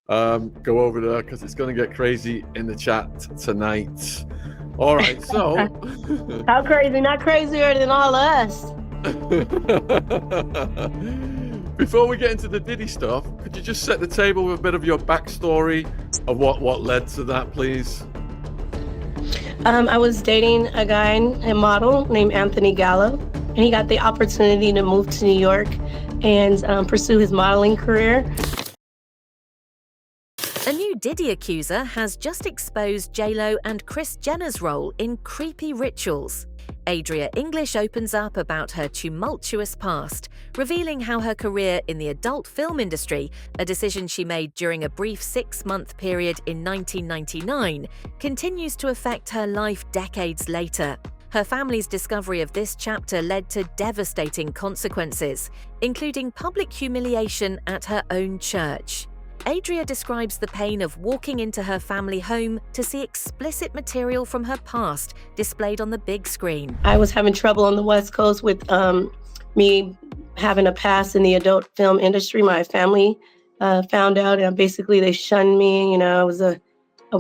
Go over there because it's going to get crazy in the chat tonight. All right, so how crazy? Not crazier than all of us. Before we get into the Diddy stuff, could you just set the table with a bit of your backstory of what led to that, please? I was dating a guy, a model named Anthony Gallow, and he got the opportunity to move to New York and pursue his modeling career. A new Diddy Accuser has just exposed JLo and Kris Jenner's role in creepy rituals. Adria English opens up about her tumultuous past, revealing how her career in the adult film industry, a decision she made during a brief 6-month period in 1999, continues to affect her life decades later. Her family's discovery of this chapter led to devastating consequences, including public humiliation at her own church. Adria describes the pain of walking into her family home to see explicit material from her past displayed on the big screen. I was having trouble on the West Coast with me having a past in the adult film industry. My family found out, and basically they shunned me. You know, it was a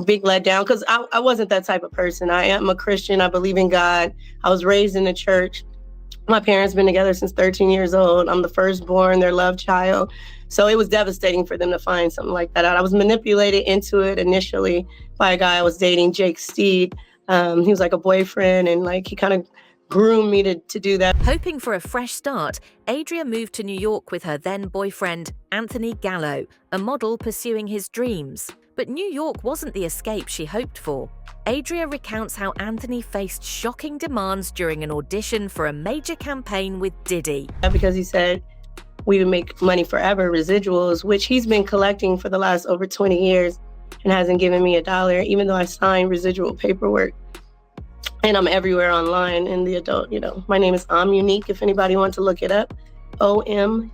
big letdown because I wasn't that type of person. I am a Christian. I believe in God. I was raised in the church. My parents been together since 13 years old. I'm the firstborn, their love child. So it was devastating for them to find something like that out. I was manipulated into it initially by a guy I was dating, Jake Steed. He was like a boyfriend, and like he kind of groomed me to do that. Hoping for a fresh start, Adria moved to New York with her then boyfriend, Anthony Gallow, a model pursuing his dreams. But New York wasn't the escape she hoped for. Adria recounts how Anthony faced shocking demands during an audition for a major campaign with Diddy. Because he said we would make money forever, residuals, which he's been collecting for the last over 20 years and hasn't given me $1, even though I signed residual paperwork. And I'm everywhere online in the adult, you know. My name is Unique, if anybody wants to look it up. OMUNIQUE.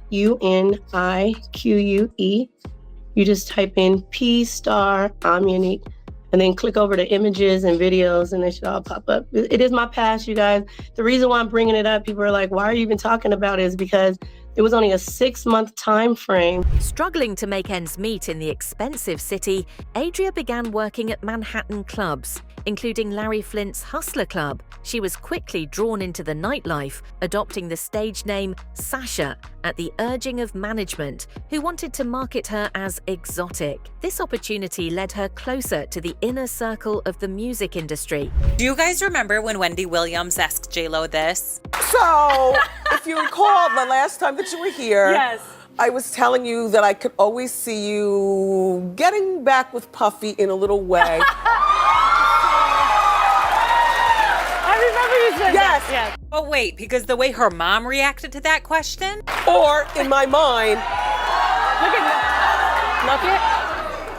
You just type in P** Unique, and then click over to images and videos, and they should all pop up. It is my past, you guys. The reason why I'm bringing it up, people are like, why are you even talking about it, is because it was only a 6-month time frame. Struggling to make ends meet in the expensive city, Adria began working at Manhattan clubs, including Larry Flynt's Hustler Club. She was quickly drawn into the nightlife, adopting the stage name Sasha at the urging of management, who wanted to market her as exotic. This opportunity led her closer to the inner circle of the music industry. Do you guys remember when Wendy Williams asked J.Lo this? So, if you recall the last time that you were here, Yes. I was telling you that I could always see you getting back with Puffy in a little way. I remember you said Yes. that. Yes. But wait, because the way her mom reacted to that question? Or in my mind, Look at that. Look it.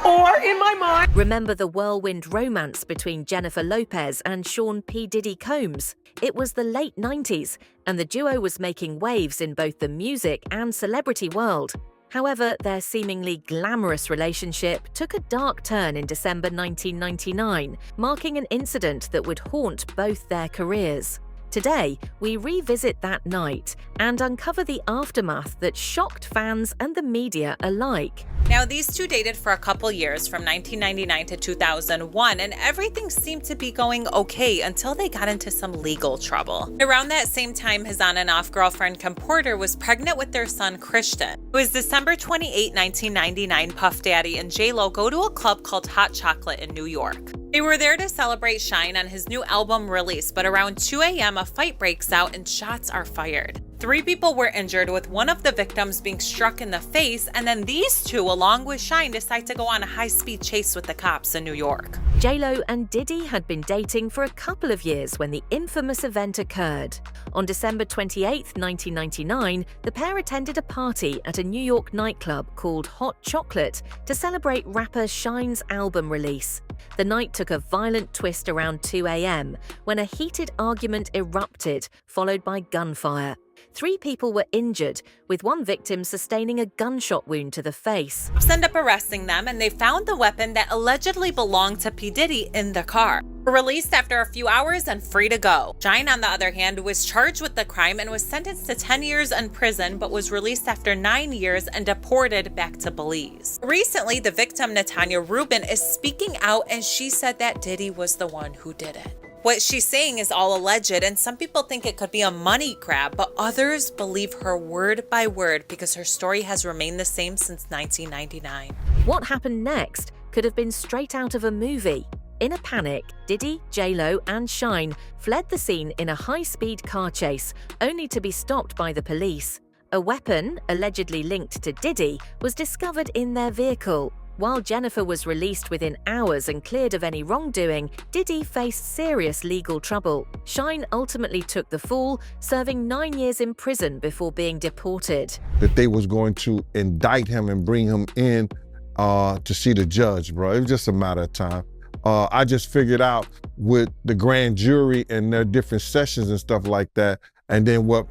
or in my mind. Remember the whirlwind romance between Jennifer Lopez and Sean P. Diddy Combs? It was the late 90s, and the duo was making waves in both the music and celebrity world. However, their seemingly glamorous relationship took a dark turn in December 1999, marking an incident that would haunt both their careers. Today, we revisit that night and uncover the aftermath that shocked fans and the media alike. Now, these two dated for a couple years from 1999 to 2001, and everything seemed to be going okay until they got into some legal trouble. Around that same time, his on and off girlfriend Kim Porter was pregnant with their son Christian. It was December 28, 1999. Puff Daddy and J.Lo go to a club called Hot Chocolate in New York. They were there to celebrate Shine on his new album release, but around 2 a.m. a fight breaks out and shots are fired. 3 people were injured, with one of the victims being struck in the face, and then these two, along with Shine, decide to go on a high-speed chase with the cops in New York. JLo and Diddy had been dating for a couple of years when the infamous event occurred. On December 28, 1999, the pair attended a party at a New York nightclub called Hot Chocolate to celebrate rapper Shine's album release. The night took a violent twist around 2 a.m. when a heated argument erupted, followed by gunfire. 3 people were injured, with one victim sustaining a gunshot wound to the face. Cops end up arresting them, and they found the weapon that allegedly belonged to P. Diddy in the car. Released after a few hours and free to go. Shine, on the other hand, was charged with the crime and was sentenced to 10 years in prison, but was released after 9 years and deported back to Belize. Recently, the victim, Natanya Rubin, is speaking out, and she said that Diddy was the one who did it. What she's saying is all alleged, and some people think it could be a money grab, but others believe her word by word because her story has remained the same since 1999. What happened next could have been straight out of a movie. In a panic, Diddy, J.Lo, and Shine fled the scene in a high-speed car chase, only to be stopped by the police. A weapon, allegedly linked to Diddy, was discovered in their vehicle. While Jennifer was released within hours and cleared of any wrongdoing, Diddy faced serious legal trouble. Shine ultimately took the fall, serving 9 years in prison before being deported. That they was going to indict him and bring him in to see the judge, bro. It was just a matter of time. I just figured out with the grand jury and their different sessions and stuff like that, and then what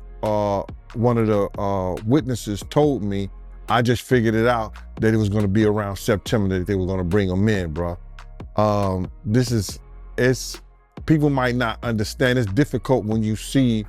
one of the witnesses told me, I just figured it out that it was going to be around September that they were going to bring him in, bro. People might not understand. It's difficult when you see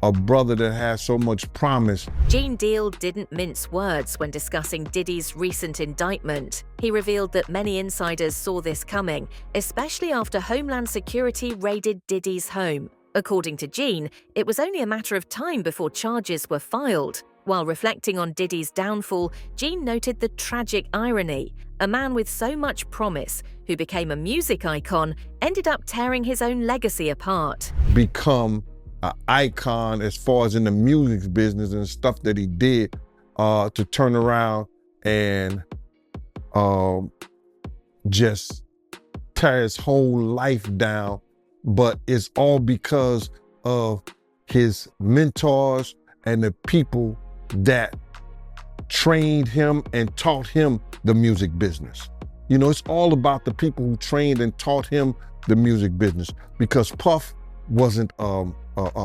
a brother that has so much promise. Gene Deal didn't mince words when discussing Diddy's recent indictment. He revealed that many insiders saw this coming, especially after Homeland Security raided Diddy's home. According to Gene, it was only a matter of time before charges were filed. While reflecting on Diddy's downfall, Gene noted the tragic irony. A man with so much promise, who became a music icon, ended up tearing his own legacy apart. Become an icon as far as in the music business and stuff that he did to turn around and just tear his whole life down. But it's all because of his mentors and the people that trained him and taught him the music business. You know, it's all about the people who trained and taught him the music business, because Puff wasn't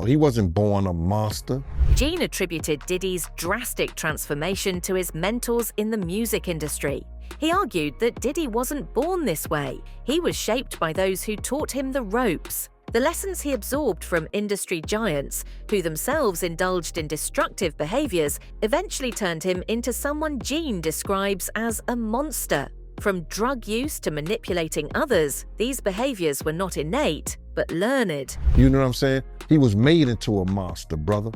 he wasn't born a monster. Gene attributed Diddy's drastic transformation to his mentors in the music industry. He argued that Diddy wasn't born this way. He was shaped by those who taught him the ropes. The lessons he absorbed from industry giants, who themselves indulged in destructive behaviors, eventually turned him into someone Gene describes as a monster. From drug use to manipulating others, these behaviors were not innate, but learned. You know what I'm saying? He was made into a monster, brother.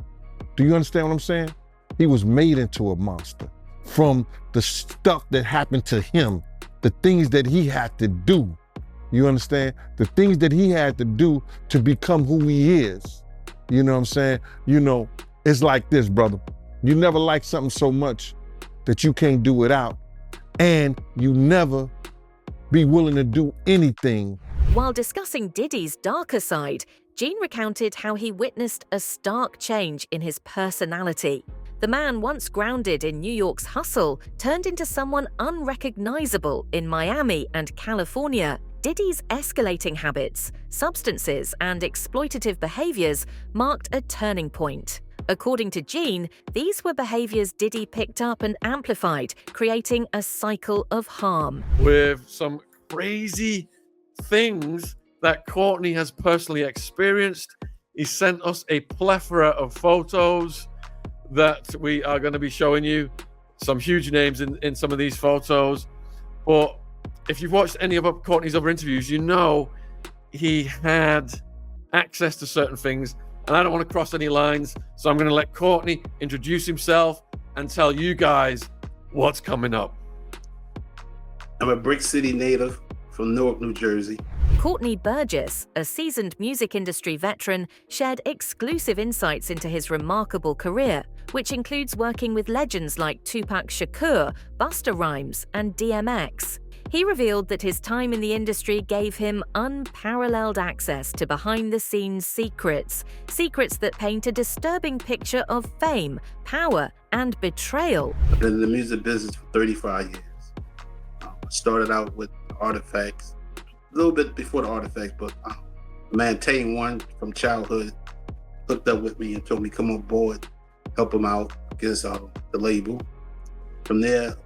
Do you understand what I'm saying? He was made into a monster. From the stuff that happened to him, the things that he had to do. You understand? The things that he had to do to become who he is. You know what I'm saying? You know, it's like this, brother. You never like something so much that you can't do without, and you never be willing to do anything. While discussing Diddy's darker side, Gene recounted how he witnessed a stark change in his personality. The man, once grounded in New York's hustle, turned into someone unrecognizable in Miami and California. Diddy's escalating habits, substances, and exploitative behaviors marked a turning point. According to Gene, these were behaviors Diddy picked up and amplified, creating a cycle of harm. With some crazy things that Courtney has personally experienced, he sent us a plethora of photos that we are going to be showing you. Some huge names in some of these photos. But if you've watched any of Courtney's other interviews, you know he had access to certain things, and I don't want to cross any lines, so I'm going to let Courtney introduce himself and tell you guys what's coming up. I'm a Brick City native from Newark, New Jersey. Courtney Burgess, a seasoned music industry veteran, shared exclusive insights into his remarkable career, which includes working with legends like Tupac Shakur, Busta Rhymes, and DMX. He revealed that his time in the industry gave him unparalleled access to behind-the-scenes secrets that paint a disturbing picture of fame, power, and betrayal. I've been in the music business for 35 years. I started out with Artifacts, a little bit before the Artifacts, but man, Tane One from childhood hooked up with me and told me come on board, help him out against the label. From there,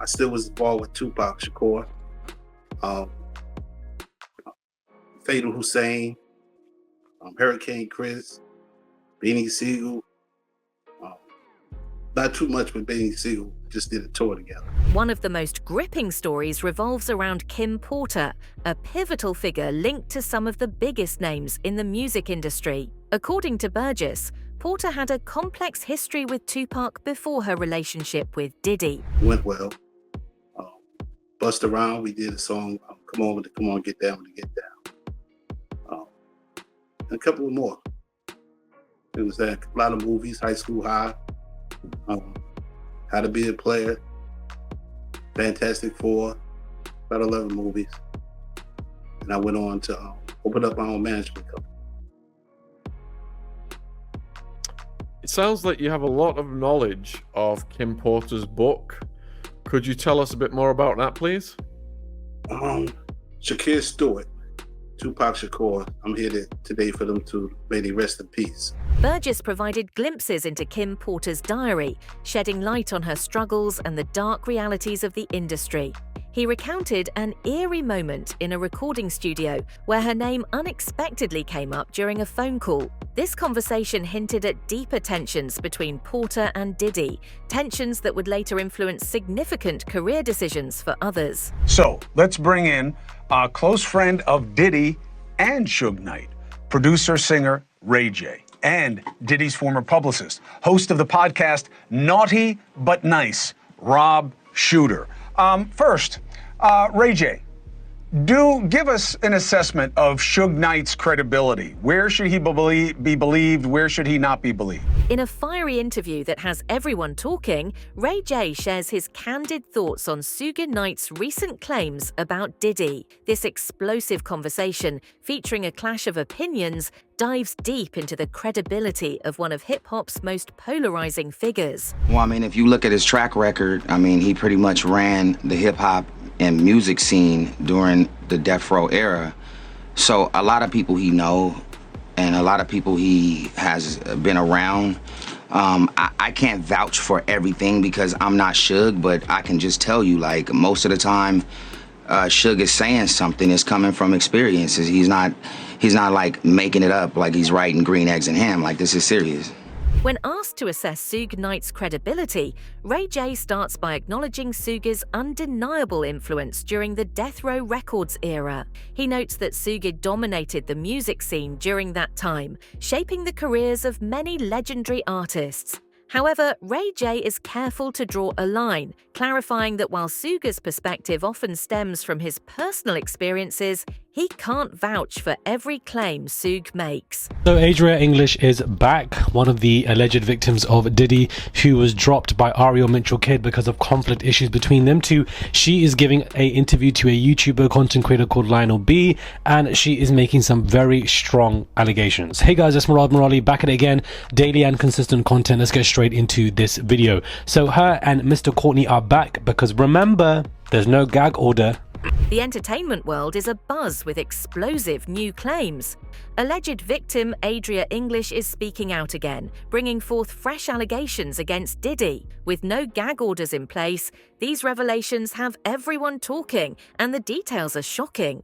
I still was involved with Tupac Shakur. Fatal Hussein, Hurricane Chris, Beanie Siegel. Not too much with Beanie Siegel, just did a tour together. One of the most gripping stories revolves around Kim Porter, a pivotal figure linked to some of the biggest names in the music industry. According to Burgess, Porter had a complex history with Tupac before her relationship with Diddy. Went well. Bust Around, we did a song, Come On, Get Down, Get Down. And a couple of more. It was a lot of movies, High School High, How to Be a Player, Fantastic Four, about 11 movies. And I went on to open up my own management company. It sounds like you have a lot of knowledge of Kim Porter's book. Could you tell us a bit more about that, please? Shakir Stewart, Tupac Shakur, I'm here today for them to may they rest in peace. Burgess provided glimpses into Kim Porter's diary, shedding light on her struggles and the dark realities of the industry. He recounted an eerie moment in a recording studio where her name unexpectedly came up during a phone call. This conversation hinted at deeper tensions between Porter and Diddy, tensions that would later influence significant career decisions for others. So let's bring in a close friend of Diddy and Suge Knight, producer-singer Ray J, and Diddy's former publicist, host of the podcast Naughty But Nice, Rob Shooter. First, Ray J, give us an assessment of Suge Knight's credibility. Where should he be believed? Where should he not be believed? In a fiery interview that has everyone talking, Ray J shares his candid thoughts on Suge Knight's recent claims about Diddy. This explosive conversation, featuring a clash of opinions, dives deep into the credibility of one of hip-hop's most polarizing figures. Well, I mean, if you look at his track record, I mean, he pretty much ran the hip-hop and music scene during the Death Row era. So a lot of people he know and a lot of people he has been around. I can't vouch for everything because I'm not Suge, but I can just tell you, like, most of the time Suge is saying something is coming from experiences. He's not like making it up like he's writing Green Eggs and Ham. Like, this is serious. When asked to assess Suge Knight's credibility, Ray J starts by acknowledging Suge's undeniable influence during the Death Row Records era. He notes that Suge dominated the music scene during that time, shaping the careers of many legendary artists. However, Ray J is careful to draw a line, clarifying that while Suge's perspective often stems from his personal experiences, he can't vouch for every claim Suge makes. So Adria English is back, one of the alleged victims of Diddy, who was dropped by Ariel Mitchell Kidd because of conflict issues between them two. She is giving an interview to a YouTuber content creator called Lionel B, and she is making some very strong allegations. Hey guys, it's Murad Murali back at it again. Daily and consistent content. Let's get straight into this video. So her and Mr. Courtney are back because remember, there's no gag order. The entertainment world is abuzz with explosive new claims. Alleged victim Adria English is speaking out again, bringing forth fresh allegations against Diddy. With no gag orders in place, these revelations have everyone talking, and the details are shocking.